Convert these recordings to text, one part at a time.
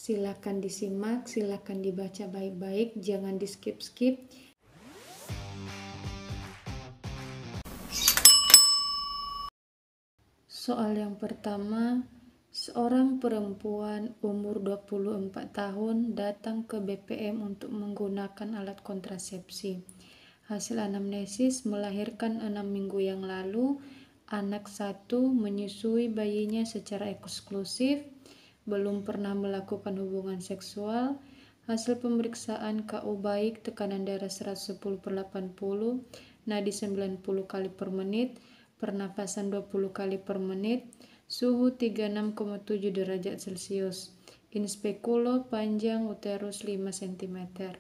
Silakan disimak, silakan dibaca baik-baik, jangan di skip-skip. Soal yang pertama, seorang perempuan umur 24 tahun datang ke BPM untuk menggunakan alat kontrasepsi. Hasil anamnesis melahirkan 6 minggu yang lalu, anak 1 menyusui bayinya secara eksklusif, belum pernah melakukan hubungan seksual. Hasil pemeriksaan KU baik, tekanan darah 110/80, nadi 90 kali per menit, pernapasan 20 kali per menit, suhu 36,7 derajat Celcius, inspekulo panjang uterus 5 cm.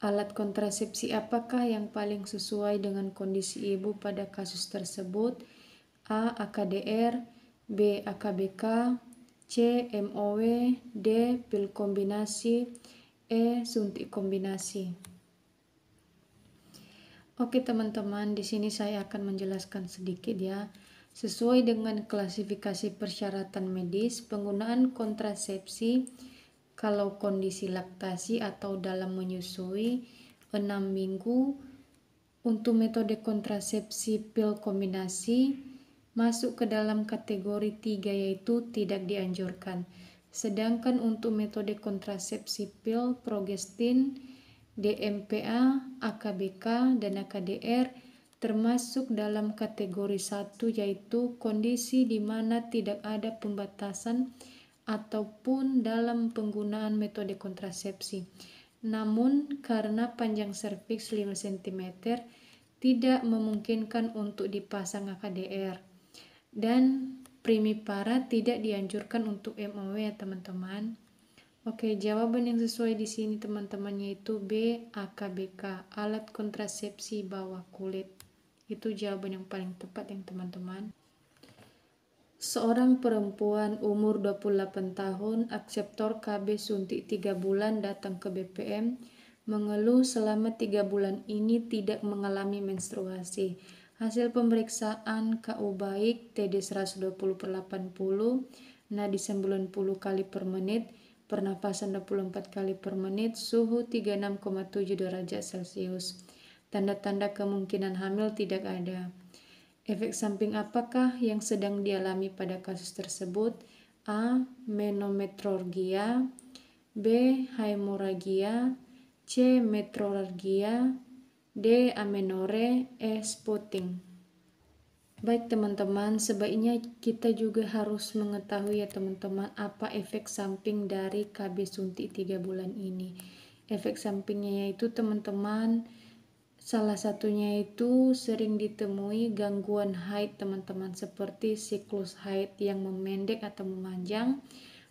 Alat kontrasepsi apakah yang paling sesuai dengan kondisi ibu pada kasus tersebut? A. AKDR, B. AKBK, C. MOW, D. Pil kombinasi, E. Suntik kombinasi. Oke teman-teman, di sini saya akan menjelaskan sedikit ya. Sesuai dengan klasifikasi persyaratan medis, penggunaan kontrasepsi kalau kondisi laktasi atau dalam menyusui 6 minggu untuk metode kontrasepsi pil kombinasi masuk ke dalam kategori 3 yaitu tidak dianjurkan. Sedangkan untuk metode kontrasepsi pil progestin, DMPA, AKBK, dan AKDR termasuk dalam kategori 1 yaitu kondisi di mana tidak ada pembatasan ataupun dalam penggunaan metode kontrasepsi. Namun karena panjang serviks 5 cm tidak memungkinkan untuk dipasang AKDR dan primipara tidak dianjurkan untuk MOW ya teman-teman. Oke, jawaban yang sesuai di sini teman-teman yaitu B. AKBK, alat kontrasepsi bawah kulit. Itu jawaban yang paling tepat ya teman-teman. Seorang perempuan umur 28 tahun, akseptor KB suntik 3 bulan datang ke BPM, mengeluh selama 3 bulan ini tidak mengalami menstruasi. Hasil pemeriksaan KU baik, TD 120/80, nadi 90 kali per menit, pernapasan 24 kali per menit, suhu 36,7 derajat Celcius. Tanda-tanda kemungkinan hamil tidak ada. Efek samping apakah yang sedang dialami pada kasus tersebut? A. Menometrorgia, B. Hemorragia, C. metrorragia, D. Amenore, E. Spotting. Baik teman-teman, sebaiknya kita juga harus mengetahui ya teman-teman apa efek samping dari KB suntik 3 bulan ini. Efek sampingnya yaitu teman-teman, salah satunya itu sering ditemui gangguan haid teman-teman, seperti siklus haid yang memendek atau memanjang,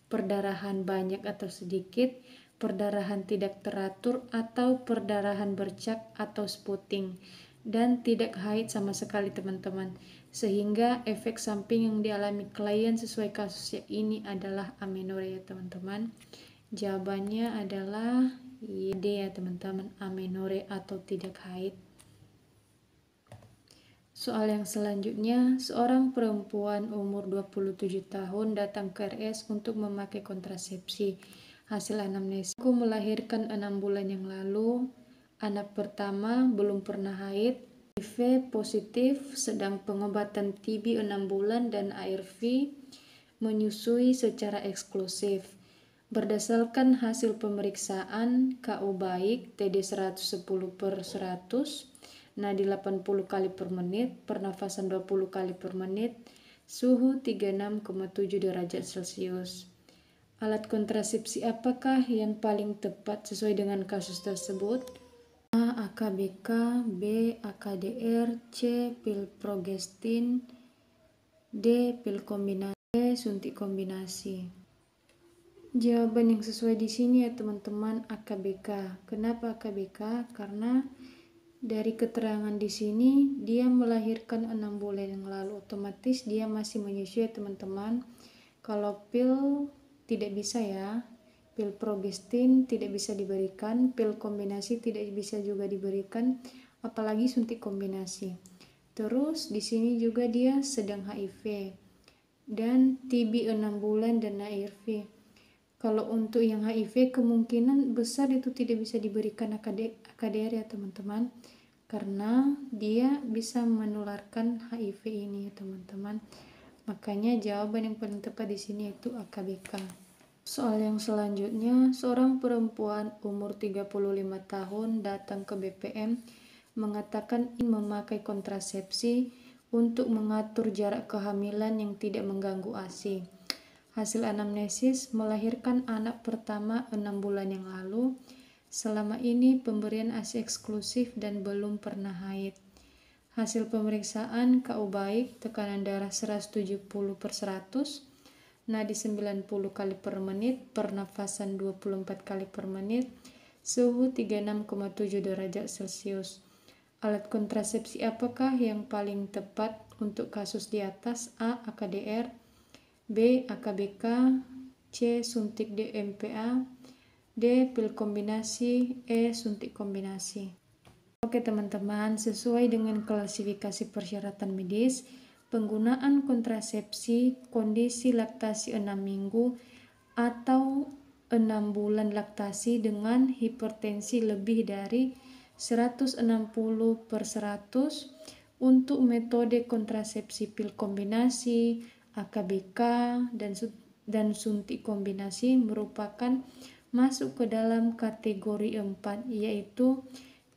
perdarahan banyak atau sedikit, perdarahan tidak teratur atau perdarahan bercak atau spotting, dan tidak haid sama sekali teman-teman. Sehingga efek samping yang dialami klien sesuai kasusnya ini adalah amenorrhea teman-teman. Jawabannya adalah D ya teman-teman, amenorrhea atau tidak haid. Soal yang selanjutnya, seorang perempuan umur 27 tahun datang ke RS untuk memakai kontrasepsi. Hasil anamnesis, aku melahirkan 6 bulan yang lalu, anak pertama belum pernah haid, HIV positif, sedang pengobatan TB 6 bulan dan ARV, menyusui secara eksklusif. Berdasarkan hasil pemeriksaan KU baik, TD 110/100, nadi 80 kali per menit, pernafasan 20 kali per menit, suhu 36,7 derajat Celcius. Alat kontrasepsi apakah yang paling tepat sesuai dengan kasus tersebut? A. AKBK, B. AKDR, C. Pil progestin, D. Pil kombinasi, D. Suntik kombinasi. Jawaban yang sesuai di sini ya teman-teman, AKBK. Kenapa AKBK? Karena dari keterangan di sini dia melahirkan 6 bulan yang lalu, otomatis dia masih menyusui teman-teman. Kalau pil tidak bisa ya, pil progestin tidak bisa diberikan, pil kombinasi tidak bisa juga diberikan, apalagi suntik kombinasi. Terus di sini juga dia sedang HIV dan TB 6 bulan dan ARV. Kalau untuk yang HIV kemungkinan besar itu tidak bisa diberikan AKDR ya teman-teman, karena dia bisa menularkan HIV ini ya teman-teman. Makanya jawaban yang paling tepat di sini yaitu AKBK. Soal yang selanjutnya, seorang perempuan umur 35 tahun datang ke BPM mengatakan ingin memakai kontrasepsi untuk mengatur jarak kehamilan yang tidak mengganggu ASI. Hasil anamnesis melahirkan anak pertama 6 bulan yang lalu. Selama ini pemberian ASI eksklusif dan belum pernah haid. Hasil pemeriksaan KU baik, tekanan darah 170/100, nadi 90 kali per menit, pernafasan 24 kali per menit, suhu 36,7 derajat Celcius. Alat kontrasepsi apakah yang paling tepat untuk kasus di atas? A. AKDR, B. AKBK, C. Suntik DMPA, D. Pil kombinasi, E. Suntik kombinasi. Oke teman-teman, sesuai dengan klasifikasi persyaratan medis, penggunaan kontrasepsi kondisi laktasi 6 minggu atau 6 bulan laktasi dengan hipertensi lebih dari 160/100 untuk metode kontrasepsi pil kombinasi, AKBK, dan suntik kombinasi merupakan masuk ke dalam kategori 4, yaitu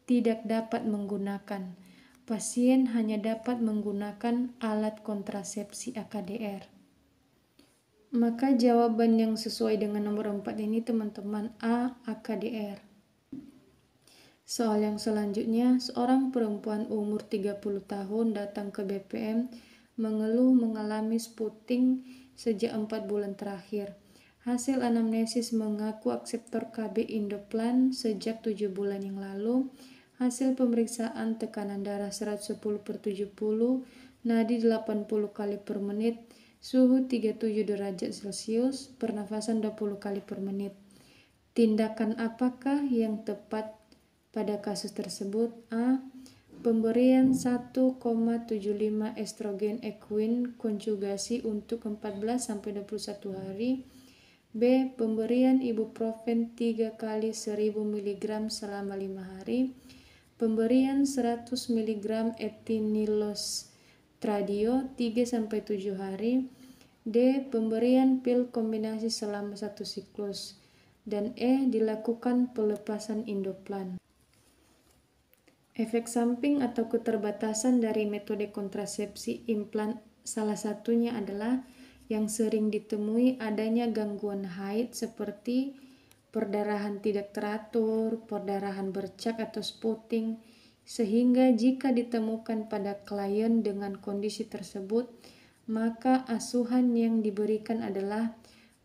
tidak dapat menggunakan. Pasien hanya dapat menggunakan alat kontrasepsi AKDR. Maka jawaban yang sesuai dengan nomor 4 ini teman-teman A. AKDR. Soal yang selanjutnya, seorang perempuan umur 30 tahun datang ke BPM mengeluh mengalami spotting sejak 4 bulan terakhir. Hasil anamnesis mengaku akseptor KB Indoplan sejak 7 bulan yang lalu. Hasil pemeriksaan tekanan darah 110/70, nadi 80 kali per menit, suhu 37 derajat Celcius, pernafasan 20 kali per menit. Tindakan apakah yang tepat pada kasus tersebut? A. Pemberian 1,75 estrogen equine konjugasi untuk 14-21 hari. B. Pemberian ibuprofen 3 kali 1000 mg selama 5 hari. Pemberian 100 mg etinilostradio 3-7 hari. D. Pemberian pil kombinasi selama 1 siklus. Dan E. Dilakukan pelepasan Indoplan. Efek samping atau keterbatasan dari metode kontrasepsi implan salah satunya adalah yang sering ditemui adanya gangguan haid seperti perdarahan tidak teratur, perdarahan bercak atau spotting, sehingga jika ditemukan pada klien dengan kondisi tersebut, maka asuhan yang diberikan adalah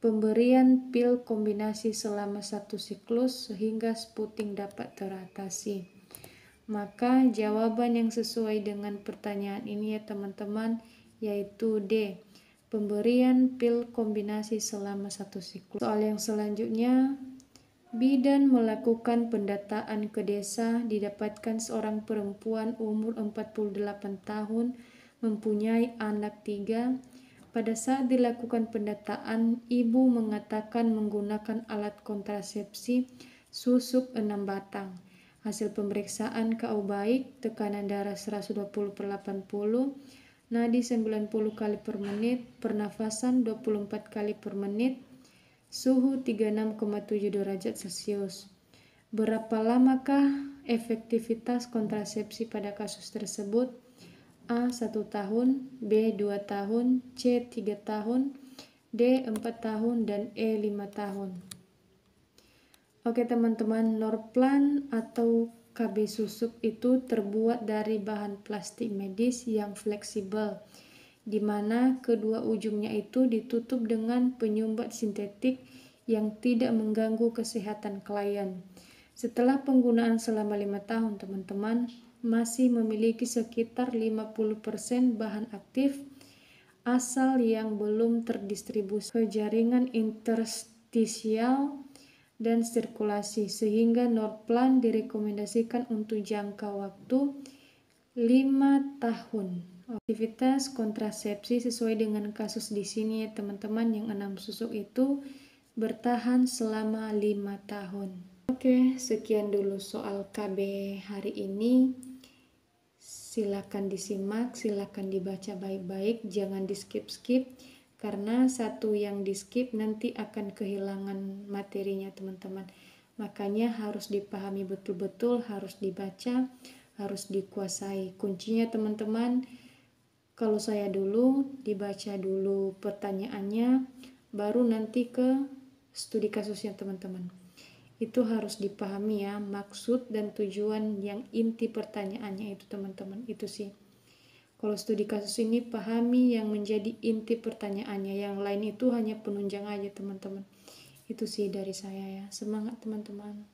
pemberian pil kombinasi selama 1 siklus sehingga spotting dapat teratasi. Maka jawaban yang sesuai dengan pertanyaan ini ya teman-teman yaitu D. Pemberian pil kombinasi selama 1 siklus. Soal yang selanjutnya, bidan melakukan pendataan ke desa, didapatkan seorang perempuan umur 48 tahun mempunyai anak 3. Pada saat dilakukan pendataan, ibu mengatakan menggunakan alat kontrasepsi susuk 6 batang. Hasil pemeriksaan KU baik, tekanan darah 120/80, nadi 90 kali per menit, pernafasan 24 kali per menit, suhu 36,7 derajat Celcius. Berapa lamakah efektivitas kontrasepsi pada kasus tersebut? A. 1 tahun, B. 2 tahun, C. 3 tahun, D. 4 tahun, dan E. 5 tahun. Oke teman-teman, Norplan atau KB susuk itu terbuat dari bahan plastik medis yang fleksibel, di mana kedua ujungnya itu ditutup dengan penyumbat sintetik yang tidak mengganggu kesehatan klien. Setelah penggunaan selama 5 tahun, teman-teman masih memiliki sekitar 50% bahan aktif asal yang belum terdistribusi ke jaringan interstisial dan sirkulasi, sehingga Norplan direkomendasikan untuk jangka waktu 5 tahun. Aktivitas kontrasepsi sesuai dengan kasus di sini ya teman-teman, yang 6 susuk itu bertahan selama 5 tahun. Oke, sekian dulu soal KB hari ini. Silakan disimak, silakan dibaca baik-baik, jangan di skip-skip, karena satu yang di skip nanti akan kehilangan materinya teman-teman. Makanya harus dipahami betul-betul, harus dibaca, harus dikuasai. Kuncinya teman-teman, kalau saya dulu dibaca dulu pertanyaannya, baru nanti ke studi kasusnya teman-teman. Itu harus dipahami ya, maksud dan tujuan yang inti pertanyaannya itu teman-teman. Itu sih, kalau studi kasus ini pahami yang menjadi inti pertanyaannya, yang lain itu hanya penunjang aja teman-teman. Itu sih dari saya ya, semangat teman-teman.